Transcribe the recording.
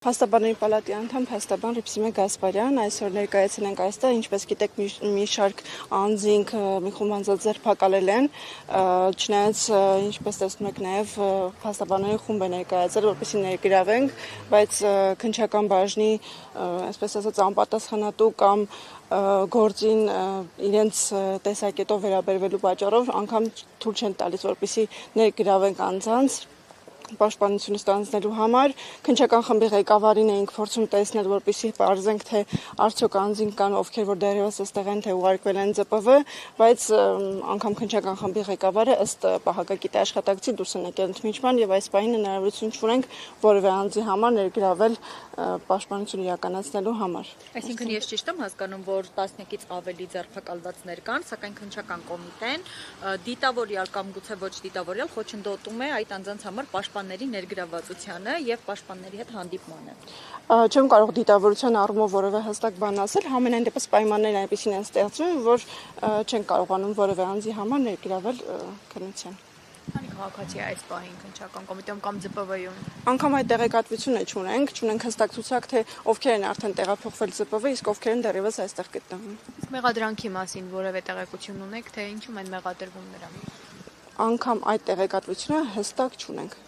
Փաստաբանների պալատի անդամ փաստաբան Ռիփսիմե Գասպարյան, այսօր ներկայացնենք այստեղ, ինչպես գիտեք, մի շարք անձինք մի խումբ անձանց ձերբակալել են, չնայած ինչպես տեսնում եք նաև փաստաբանների խումբ է ներկայացել, որպեսզի ներգրավենք, բայց քննչական բաժնի, այսպես ասած, անպատասխանատու կամ գործին իրենց տեսակետով վերաբերվելու պատճառով անգամ թույլ չեն տալիս, որպեսզի ներգրավենք անձանց պաշտպանությունը ստանձնելու համար քննչական խմբի ղեկավարին էինք փորձում տեսնել, որպեսզի պարզենք, թե արդյոք անձինք կան, ովքեր որ դեռևս այստեղ են, թե ուղարկվել են ԶՊՎ, բայց անգամ քննչական խմբի ղեկավարը ըստ պահակագիտի աշխատակցի դուրս են եկել ընդմիջման եւ այս պահին հնարավորություն չունենք որևէ անձի համար ներգրավել պաշտպանություն իրականացնելու համար։ Այսինքն ես ճիշտ եմ հասկանում, որ 10-ից ավելի ձերբակալվածներ կան, սակայն քննչական կոմիտեն դիտավորյալ կամ գուցե ոչ դիտավորյալ խոչընդոտում է այդ անձանց համար պաշտպանների ներգրավվածությանը եւ պաշտպանների հետ հանդիպմանը։ Չեմ կարող դիտավորության առումով որևէ հստակ բան ասել, համենայն դեպս պայմաններն այնպեսին են ստեղծվում, որ չեն կարողանում որևէ անձի համար ներգրավել քննության։ Քանի քաղաքացի է այս պահին քննչական կոմիտեում կամ ԶՊՎ-ում։ Անգամ այդ տեղեկատվությունը չունենք հստակ ցուցակ, թե ովքեր են արդեն տեղափոխվել ԶՊՎ, իսկ ովքեր են դեռևս այստեղ գտնվում։ Իսկ մեղադրանքի մասին որևէ տեղեկություն ունեք, թե ինչու են մեղադրվում նրանք։ Անգամ այդ տեղեկատվությունը հստակ չունենք։